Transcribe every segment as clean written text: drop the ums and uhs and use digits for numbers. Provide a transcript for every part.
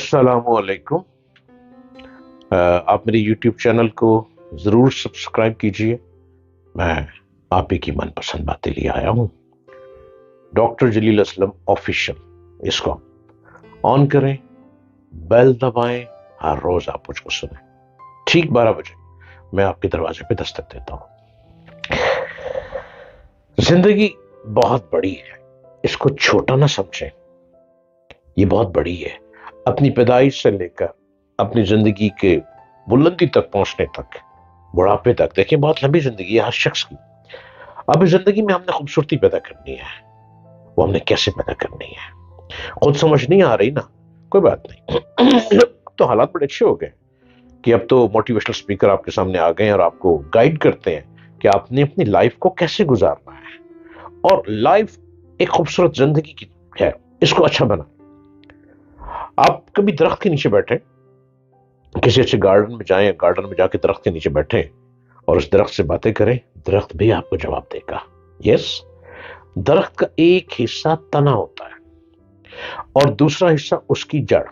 अस्सलाम वालेकुम। आप मेरे YouTube चैनल को ज़रूर सब्सक्राइब कीजिए। मैं आप ही की मनपसंद बातें लिए आया हूँ। डॉक्टर जलील असलम ऑफिशियल, इसको ऑन करें, बेल दबाएं, हर रोज आप मुझको सुनें। ठीक 12 बजे मैं आपके दरवाजे पे दस्तक देता हूँ। जिंदगी बहुत बड़ी है, इसको छोटा ना समझें। ये बहुत बड़ी है। अपनी पैदाइश से लेकर अपनी जिंदगी के बुलंदी तक पहुंचने तक, बुढ़ापे तक, देखिए बहुत लंबी जिंदगी है हर शख्स की। अब इस जिंदगी में हमने खूबसूरती पैदा करनी है, वो हमने कैसे पैदा करनी है खुद समझ नहीं आ रही ना, कोई बात नहीं। तो हालात बड़े अच्छे हो गए कि अब तो मोटिवेशनल स्पीकर आपके सामने आ गए हैं और आपको गाइड करते हैं कि आपने अपनी लाइफ को कैसे गुजारना है। और लाइफ एक खूबसूरत जिंदगी की है, इसको अच्छा बना। आप कभी दरख्त के नीचे बैठे, किसी अच्छे गार्डन में जाएं, गार्डन में जाके दरख्त के नीचे बैठे और उस दरख्त से बातें करें, दरख्त भी आपको जवाब देगा। यस, दरख्त का एक हिस्सा तना होता है और दूसरा हिस्सा उसकी जड़।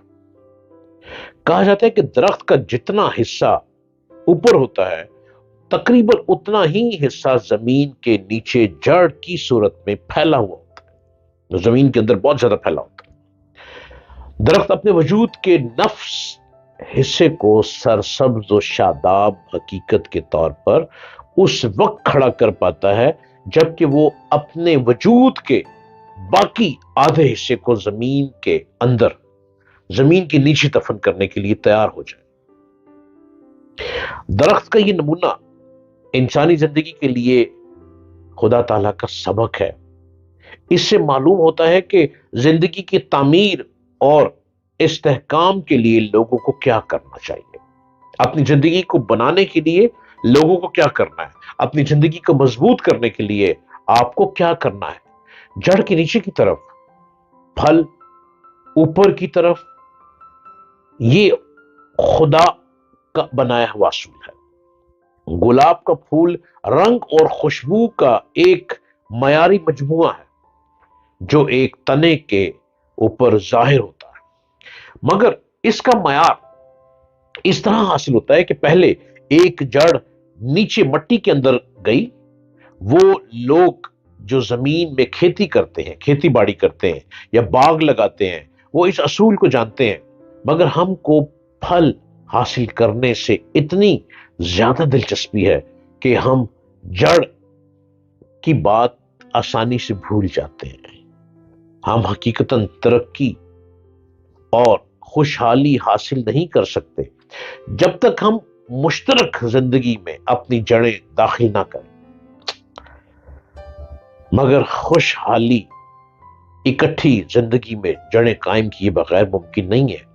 कहा जाता है कि दरख्त का जितना हिस्सा ऊपर होता है, तकरीबन उतना ही हिस्सा जमीन के नीचे जड़ की सूरत में फैला हुआ होता है, जमीन के अंदर बहुत ज्यादा फैला होता है। दरख्त अपने वजूद के नफ्स हिस्से को सरसब्ज और शादाब हकीकत के तौर पर उस वक्त खड़ा कर पाता है जबकि वो अपने वजूद के बाकी आधे हिस्से को जमीन के अंदर, जमीन के नीचे दफन करने के लिए तैयार हो जाए। दरख्त का ये नमूना इंसानी जिंदगी के लिए खुदा ताला का सबक है। इससे मालूम होता है कि जिंदगी की तामीर और इस्तेहकाम के लिए लोगों को क्या करना चाहिए। अपनी जिंदगी को बनाने के लिए लोगों को क्या करना है, अपनी जिंदगी को मजबूत करने के लिए आपको क्या करना है। जड़ के नीचे की तरफ, फल ऊपर की तरफ, ये खुदा का बनाया हुआ असूल है। गुलाब का फूल रंग और खुशबू का एक मयारी मजमुआ है जो एक तने के ऊपर जाहिर होता है, मगर इसका मयार इस तरह हासिल होता है कि पहले एक जड़ नीचे मट्टी के अंदर गई। वो लोग जो जमीन में खेती करते हैं, खेती बाड़ी करते हैं या बाग लगाते हैं, वो इस असूल को जानते हैं, मगर हमको फल हासिल करने से इतनी ज्यादा दिलचस्पी है कि हम जड़ की बात आसानी से भूल जाते हैं। हम हकीकतन तरक्की और खुशहाली हासिल नहीं कर सकते जब तक हम मुश्तरक जिंदगी में अपनी जड़ें दाखिल ना करें। मगर खुशहाली इकट्ठी जिंदगी में जड़ें कायम किए बगैर मुमकिन नहीं है।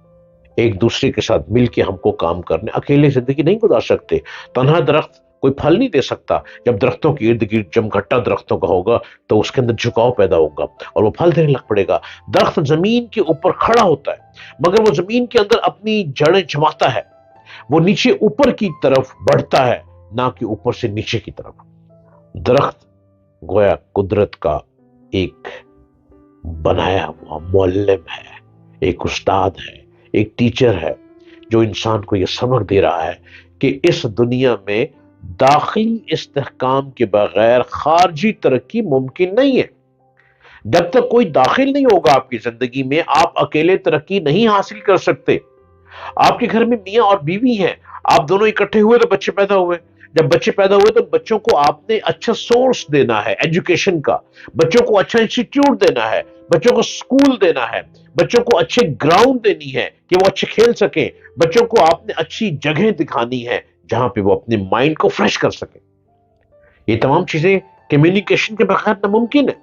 एक दूसरे के साथ मिलकर हमको काम करने, अकेले जिंदगी नहीं गुजार सकते। तन्हा दरख्त कोई फल नहीं दे सकता। जब दरख्तों के इर्द गिर्द जमघट्टा दरख्तों का होगा तो उसके अंदर झुकाव पैदा होगा और वो फल देने लग पड़ेगा। दरख्त जमीन के ऊपर खड़ा होता है, मगर वो जमीन के अंदर अपनी जड़ें जमाता है। वो नीचे ऊपर की तरफ बढ़ता है, ना कि ऊपर से नीचे की तरफ। दरख्त गोया कुदरत का एक बनाया हुआ मुअल्लिम है, एक उस्ताद है, एक टीचर है जो इंसान को यह सबक दे रहा है कि इस दुनिया में दाखिली इस्तेहकाम के बगैर खारजी तरक्की मुमकिन नहीं है। जब तक कोई दाखिल नहीं होगा आपकी जिंदगी में, आप अकेले तरक्की नहीं हासिल कर सकते। आपके घर में मियां और बीवी हैं, आप दोनों इकट्ठे हुए तो बच्चे पैदा हुए। जब बच्चे पैदा हुए तो बच्चों को आपने अच्छा सोर्स देना है एजुकेशन का, बच्चों को अच्छा इंस्टीट्यूट देना है, बच्चों को स्कूल देना है, बच्चों को अच्छे ग्राउंड देनी है कि वो अच्छे खेल सकें, बच्चों को आपने अच्छी जगह दिखानी है जहां पे वो अपने माइंड को फ्रेश कर सके। ये तमाम चीजें कम्युनिकेशन के बगैर नामुमकिन है।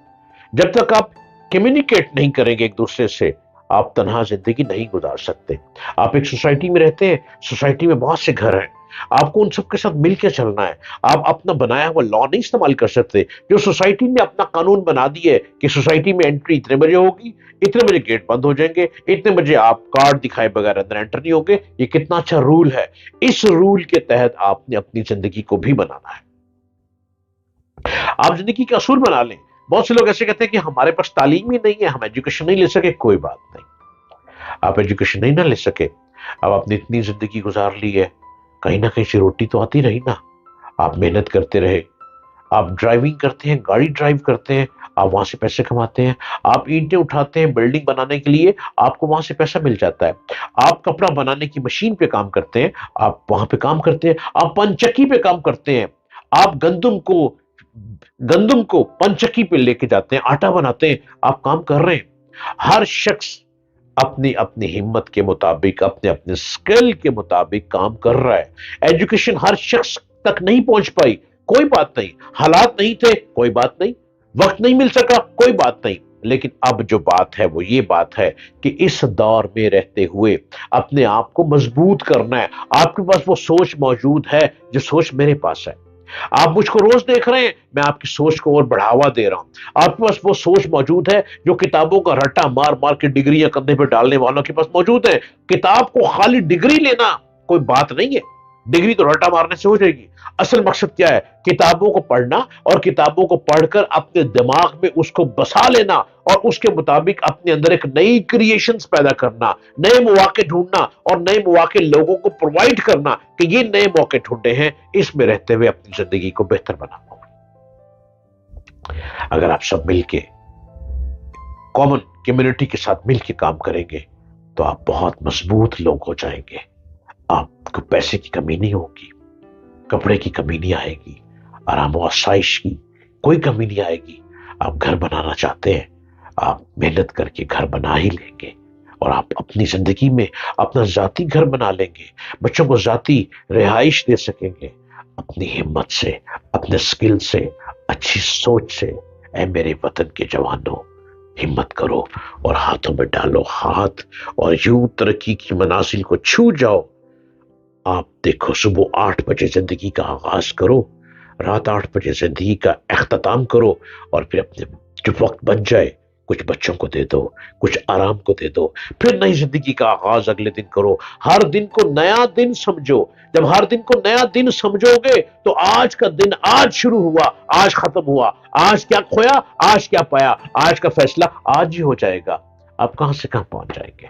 जब तक आप कम्युनिकेट नहीं करेंगे एक दूसरे से, आप तन्हा जिंदगी नहीं गुजार सकते। आप एक सोसाइटी में रहते हैं, सोसाइटी में बहुत से घर हैं, आपको उन सबके साथ मिलकर चलना है। आप अपना बनाया हुआ लॉ नहीं इस्तेमाल कर सकते। जो सोसाइटी ने अपना कानून बना दिया है कि सोसाइटी में एंट्री इतने बजे होगी, इतने बजे गेट बंद हो जाएंगे, इतने बजे आप कार्ड दिखाए बगैर अंदर एंटर नहीं होंगे, ये कितना अच्छा रूल है। इस रूल के तहत आपने अपनी जिंदगी को भी बनाना है। आप जिंदगी का असूल बना लें। बहुत से लोग ऐसे कहते हैं कि हमारे पास तालीम ही नहीं है, हम एजुकेशन नहीं ले सके। कोई बात नहीं, آپ ایجوکیشن نہیں نہ لے سکے. اب آپ نے اتنی زندگی گزار لی ہے, کہیں نہ کہیں سے روٹی تو آتی رہی نا. آپ محنت کرتے رہے, آپ ڈرائیونگ کرتے ہیں, گاڑی ڈرائیو کرتے ہیں, آپ وہاں سے پیسے کماتے ہیں. آپ اینٹیں اٹھاتے ہیں بلڈنگ بنانے کے لیے, آپ کو وہاں سے پیسہ مل جاتا ہے. آپ کپڑا بنانے کی مشین پہ کام کرتے ہیں, آپ وہاں پہ کام کرتے ہیں. آپ پنچکی پہ کام کرتے ہیں, آپ گندم کو پنچکی پہ لے کے جاتے ہیں, آٹا بناتے ہیں, آپ کام کر رہے ہیں. ہر شخص اپنی اپنی ہمت کے مطابق, اپنے اپنے سکل کے مطابق کام کر رہا ہے. ایجوکیشن ہر شخص تک نہیں پہنچ پائی, کوئی بات نہیں. حالات نہیں تھے, کوئی بات نہیں. وقت نہیں مل سکا, کوئی بات نہیں. لیکن اب جو بات ہے وہ یہ بات ہے کہ اس دور میں رہتے ہوئے اپنے آپ کو مضبوط کرنا ہے. آپ کے پاس وہ سوچ موجود ہے جو سوچ میرے پاس ہے. آپ مجھ کو روز دیکھ رہے ہیں, میں آپ کی سوچ کو اور بڑھاوا دے رہا ہوں. آپ کے پاس وہ سوچ موجود ہے جو کتابوں کا رٹا مار مار کے ڈگریاں کندھے پہ ڈالنے والوں کے پاس موجود ہے. کتاب کو خالی ڈگری لینا کوئی بات نہیں ہے, ڈگری تو رٹا مارنے سے ہو جائے گی. اصل مقصد کیا ہے؟ کتابوں کو پڑھنا, اور کتابوں کو پڑھ کر اپنے دماغ میں اس کو بسا لینا, اور اس کے مطابق اپنے اندر ایک نئی کریشنز پیدا کرنا, نئے مواقع ڈھونڈنا, اور نئے مواقع لوگوں کو پرووائڈ کرنا کہ یہ نئے موقع ڈھونڈے ہیں, اس میں رہتے ہوئے اپنی زندگی کو بہتر بنانا. اگر آپ سب مل کے کامن کمیونٹی کے ساتھ مل کے کام کریں گے تو آپ بہت مضبوط لوگ ہو جائیں گے. آپ کو پیسے کی کمی نہیں ہوگی, کپڑے کی کمی نہیں آئے گی, آرام و آسائش کی کوئی کمی نہیں آئے گی. آپ گھر بنانا چاہتے ہیں, آپ محنت کر کے گھر بنا ہی لیں گے, اور آپ اپنی زندگی میں اپنا ذاتی گھر بنا لیں گے, بچوں کو ذاتی رہائش دے سکیں گے. اپنی ہمت سے, اپنے سکل سے, اچھی سوچ سے. اے میرے وطن کے جوانوں, ہمت کرو اور ہاتھوں میں ڈالو ہاتھ, اور یوں ترقی کی منازل کو چھو جاؤ. آپ دیکھو, صبح 8 بجے زندگی کا آغاز کرو, رات 8 بجے زندگی کا اختتام کرو, اور پھر اپنے جو وقت بچ جائے کچھ بچوں کو دے دو, کچھ آرام کو دے دو, پھر نئی زندگی کا آغاز اگلے دن کرو. ہر دن کو نیا دن سمجھو. جب ہر دن کو نیا دن سمجھو گے تو آج کا دن آج شروع ہوا, آج ختم ہوا. آج کیا کھویا, آج کیا پایا, آج کا فیصلہ آج ہی ہو جائے گا. آپ کہاں سے کہاں پہنچ جائیں گے.